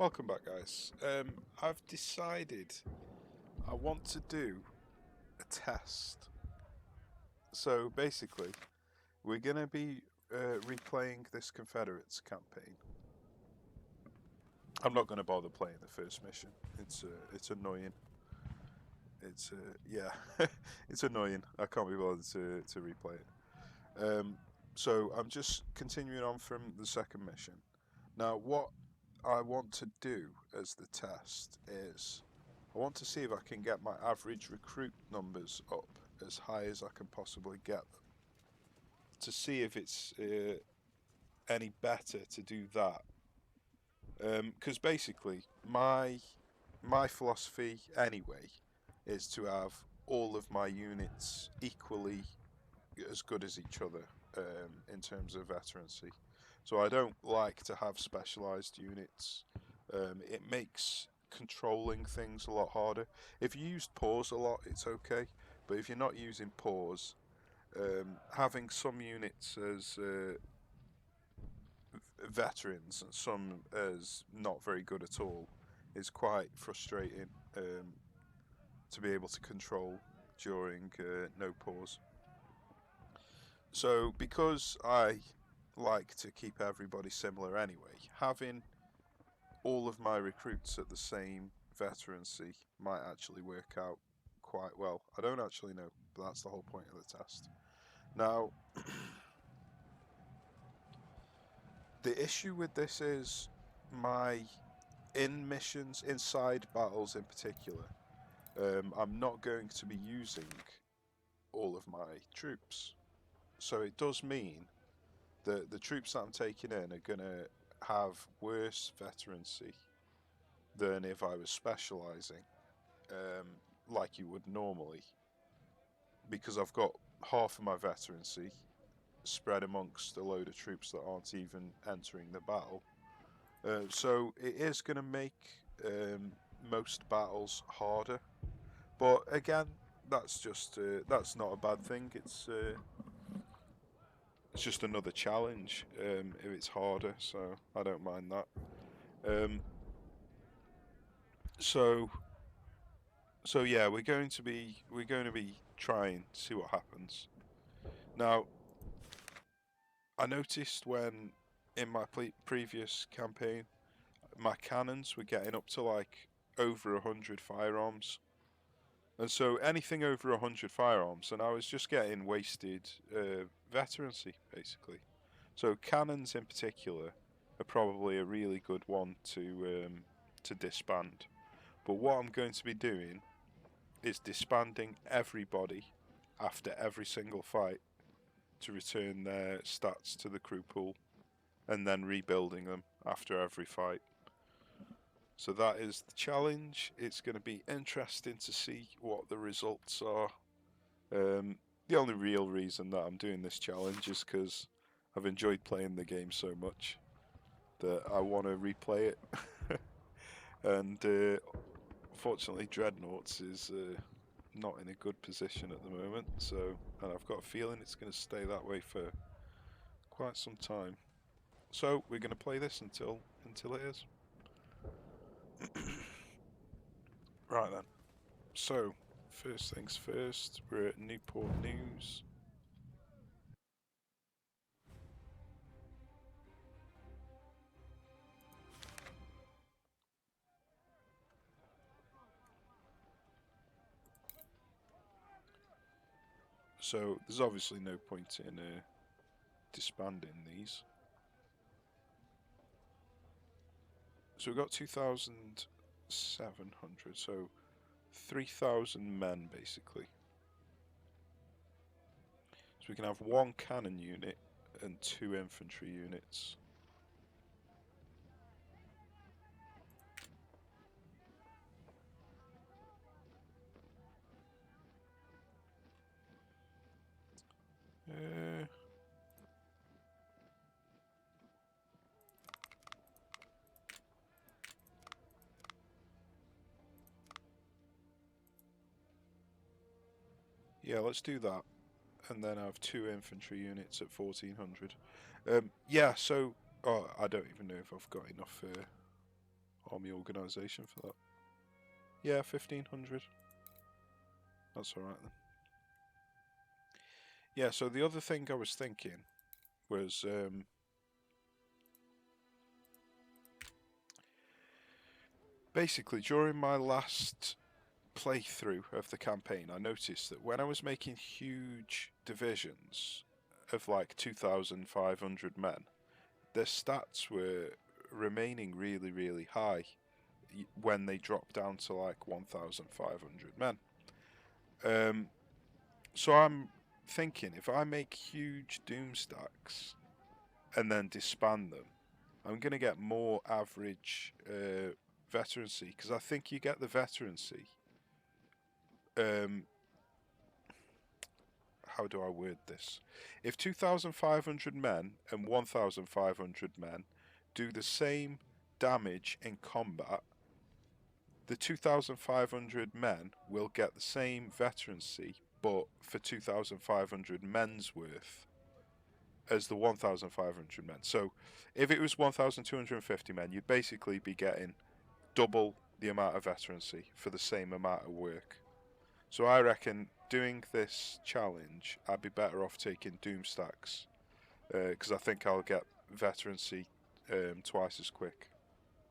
Welcome back, guys. I've decided I want to do a test. So basically, we're going to be replaying this Confederates campaign. I'm not going to bother playing the first mission. It's annoying. Yeah, it's annoying. I can't be bothered to replay it. So I'm just continuing on from the second mission. Now, what I want to do as the test is I want to see if I can get my average recruit numbers up as high as I can possibly get them. To see if it's any better to do that. Because basically, my philosophy anyway is to have all of my units equally as good as each other in terms of veterancy. So I don't like to have specialised units. It makes controlling things a lot harder. If you use pause a lot, it's okay. But if you're not using pause, having some units as veterans and some as not very good at all is quite frustrating to be able to control during no pause. So because I like to keep everybody similar anyway, having all of my recruits at the same veterancy might actually work out quite well. I don't actually know, but that's the whole point of the test. Now, the issue with this is my missions, inside battles in particular, I'm not going to be using all of my troops. So it does mean that the troops that I'm taking in are going to have worse veterancy than if I was specialising, like you would normally, because I've got half of my veterancy spread amongst a load of troops that aren't even entering the battle. So it is going to make most battles harder, but again, that's not a bad thing. It's just another challenge if it's harder, so I don't mind that. Um, so yeah, we're going to be trying to see what happens. Now, I noticed when in my previous campaign, my cannons were getting up to like over 100 firearms. And so anything over 100 firearms, and I was just getting wasted veterancy, basically. So cannons in particular are probably a really good one to disband. But what I'm going to be doing is disbanding everybody after every single fight to return their stats to the crew pool, and then rebuilding them after every fight. So that is the challenge. It's going to be interesting to see what the results are. The only real reason that I'm doing this challenge is because I've enjoyed playing the game so much that I want to replay it. And unfortunately, Dreadnoughts is not in a good position at the moment. So, and I've got a feeling it's going to stay that way for quite some time. So we're going to play this until it is. Right then. So, first things first, we're at Newport News. So, there's obviously no point in disbanding these. So we've got 2,700, so 3,000 men basically. So we can have one cannon unit and 2 infantry units. Yeah, let's do that. And then I have 2 infantry units at 1,400. Yeah, so I don't even know if I've got enough army organisation for that. Yeah, 1500. That's alright then. Yeah, so the other thing I was thinking was basically during my last playthrough of the campaign, I noticed that when I was making huge divisions of like 2,500 men, their stats were remaining really, really high when they dropped down to like 1,500 men. So I'm thinking if I make huge doom stacks and then disband them, I'm going to get more average veterancy, because I think you get the veterancy. How do I word this? If 2,500 men and 1,500 men do the same damage in combat, the 2,500 men will get the same veterancy, but for 2,500 men's worth as the 1,500 men. So if it was 1,250 men, you'd basically be getting double the amount of veterancy for the same amount of work. So I reckon doing this challenge, I'd be better off taking doom stacks, because I think I'll get veterancy twice as quick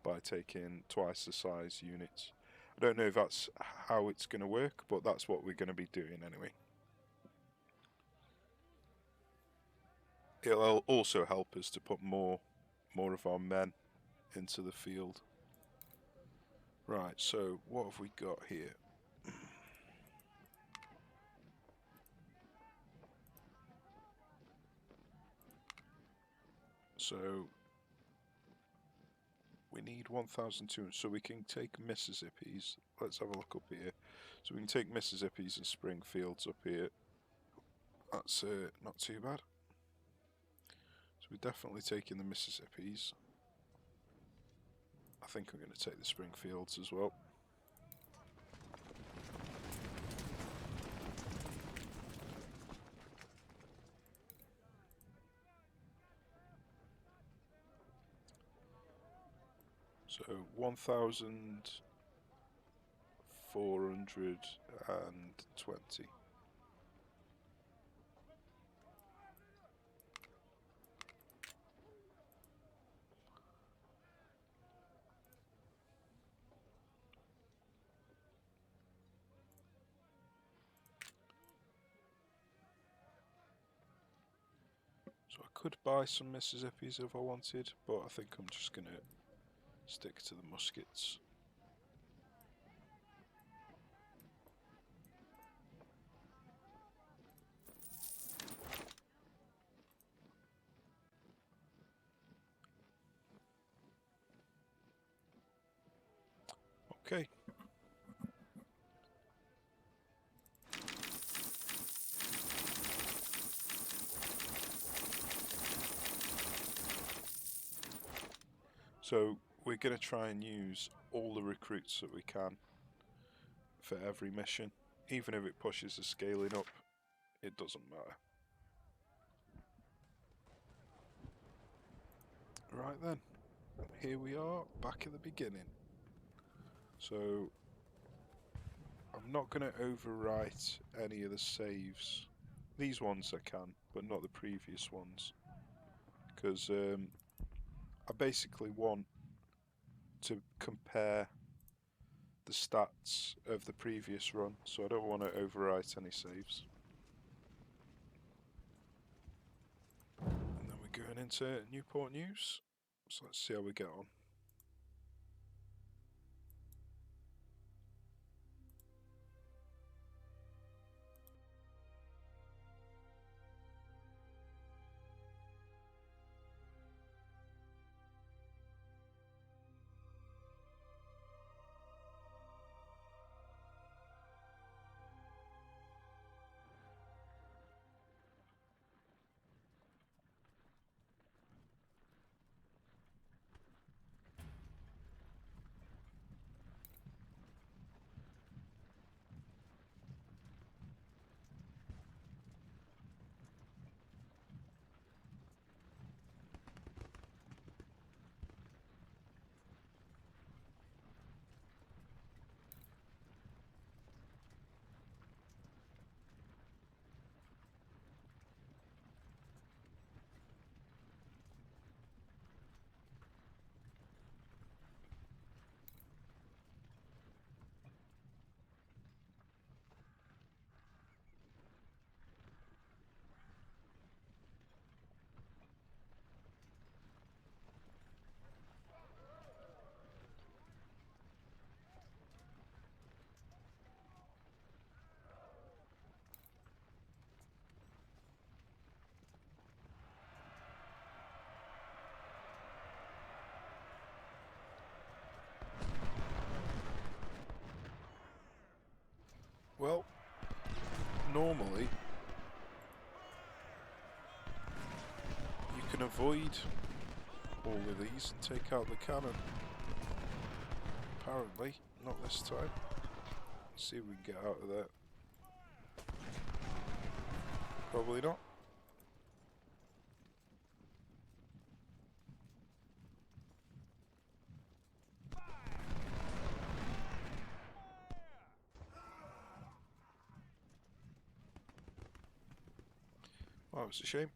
by taking twice the size units. I don't know if that's how it's going to work, but that's what we're going to be doing anyway. It'll also help us to put more of our men into the field. Right, so what have we got here? So we need 1,200, so we can take Mississippi's. Let's have a look up here. So we can take Mississippi's and Springfields up here. That's not too bad. So we're definitely taking the Mississippi's. I think I'm going to take the Springfields as well. So 1,420. So I could buy some Mississippis if I wanted, but I think I'm just going to stick to the muskets. Okay. So we're going to try and use all the recruits that we can for every mission. Even if it pushes the scaling up, it doesn't matter. Right then, here we are, back at the beginning. So I'm not going to overwrite any of the saves. These ones I can, but not the previous ones. Because I basically want to compare the stats of the previous run, so I don't want to overwrite any saves. And then we're going into Newport News, so let's see how we get on. normally you can avoid all of these and take out the cannon. Apparently, not this time. Let's see if we can get out of there. Probably not. Oh, it's a shame.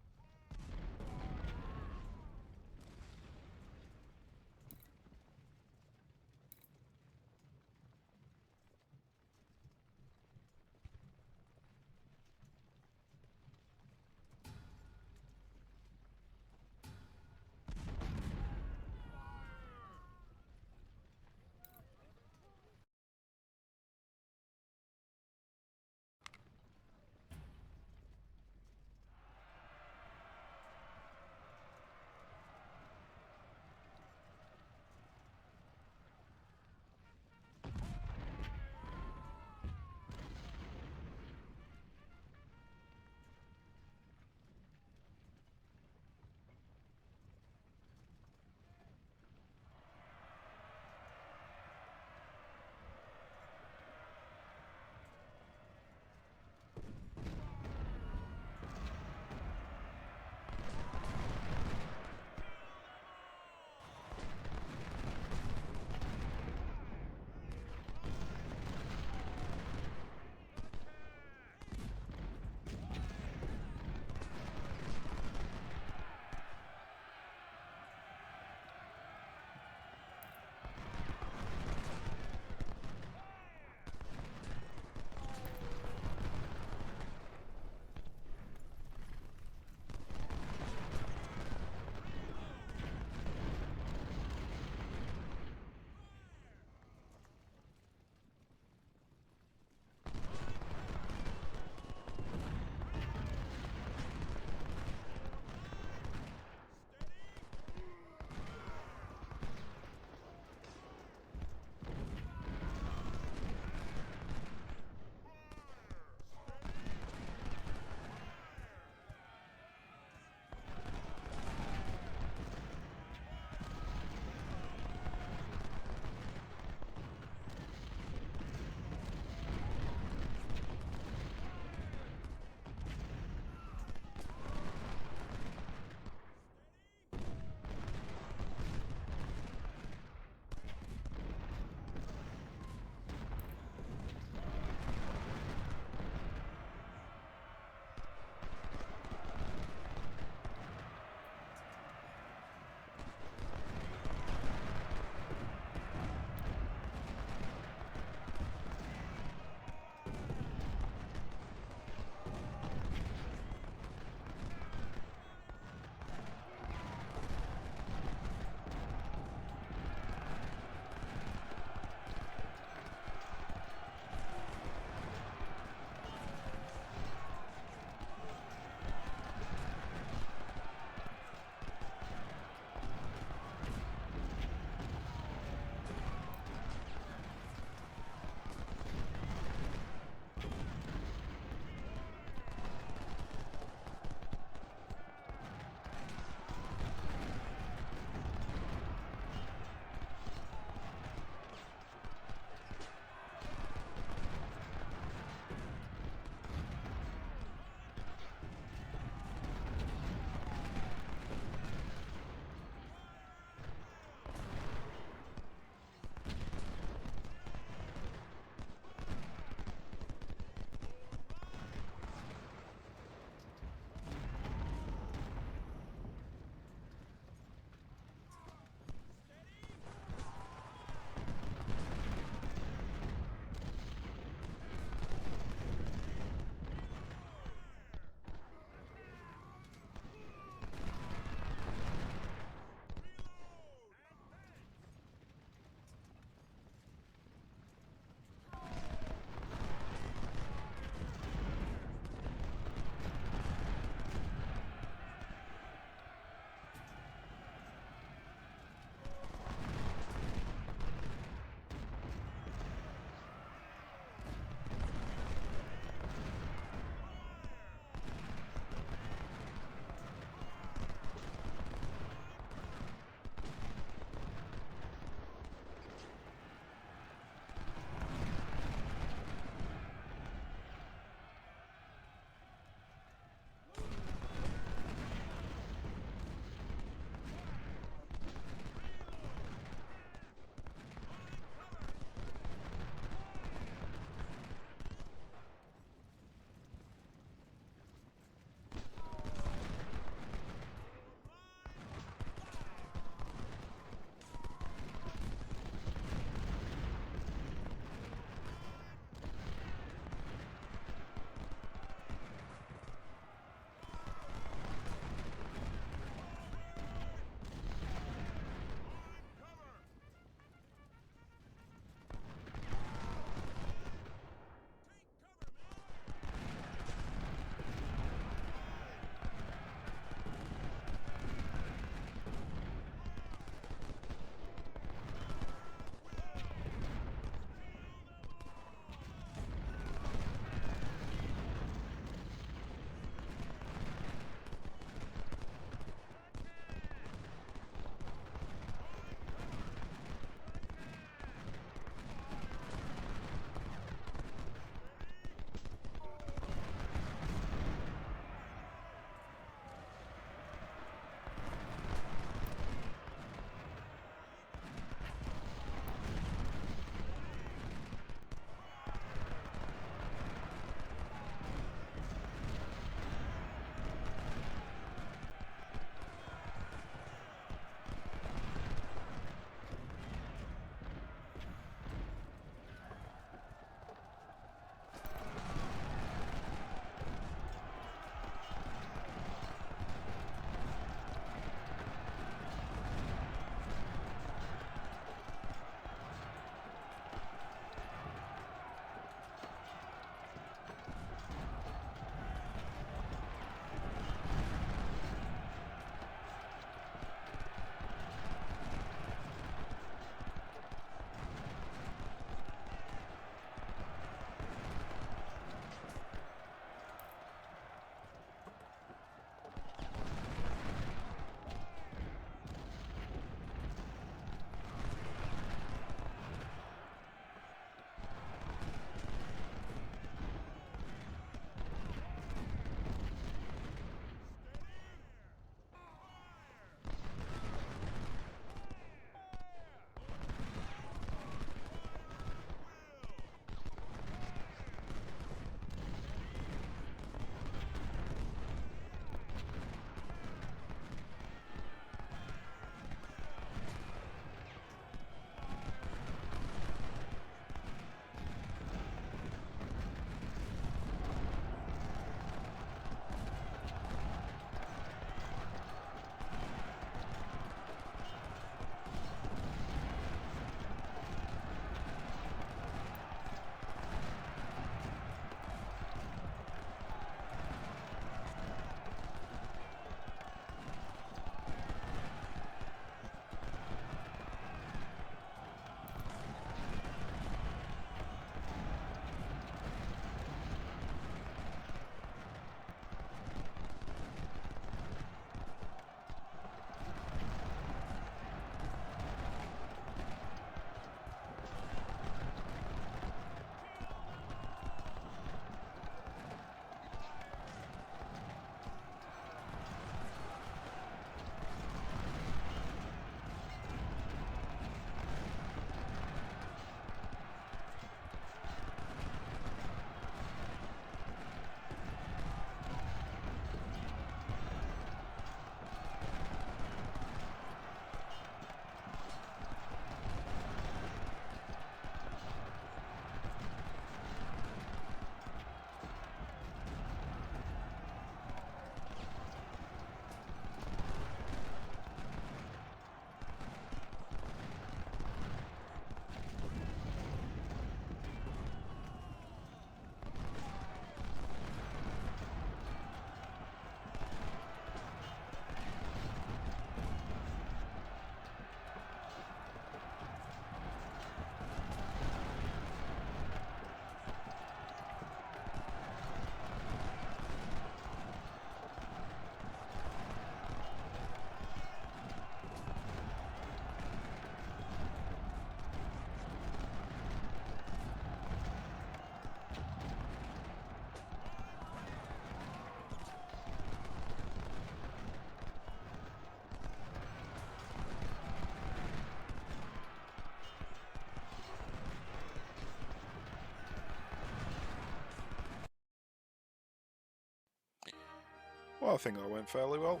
Well, I think that went fairly well.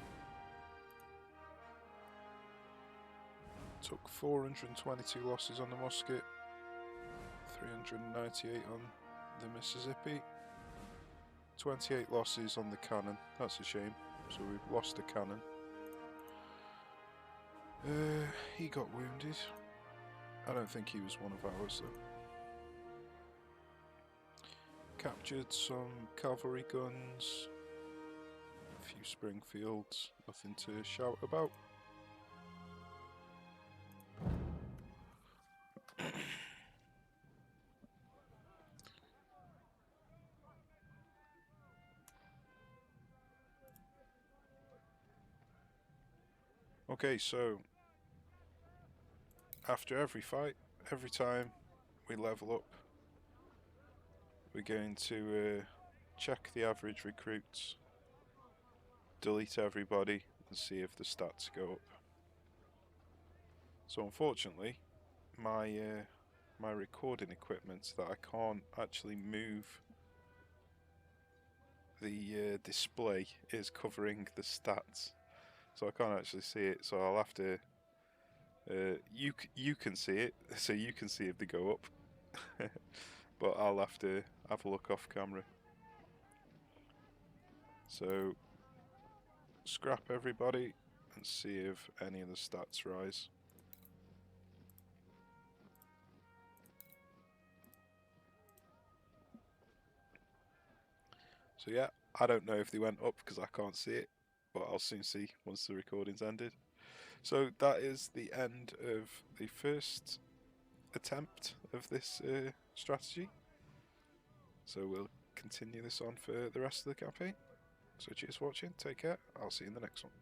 Took 422 losses on the musket, 398 on the Mississippi, 28 losses on the cannon. That's a shame. So we've lost a cannon. He got wounded. I don't think he was one of ours though. Captured some cavalry guns, a few Springfields, nothing to shout about. Okay, so after every fight, every time we level up, we're going to check the average recruits, delete everybody, and see if the stats go up. So unfortunately, my recording equipment that I can't actually move the display is covering the stats, so I can't actually see it. So I'll have to. You can see it, so you can see if they go up, but I'll have to have a look off camera. So scrap everybody and see if any of the stats rise. So yeah, I don't know if they went up because I can't see it, but I'll soon see once the recording's ended. So that is the end of the first attempt of this strategy. So we'll continue this on for the rest of the campaign. So cheers for watching, take care, I'll see you in the next one.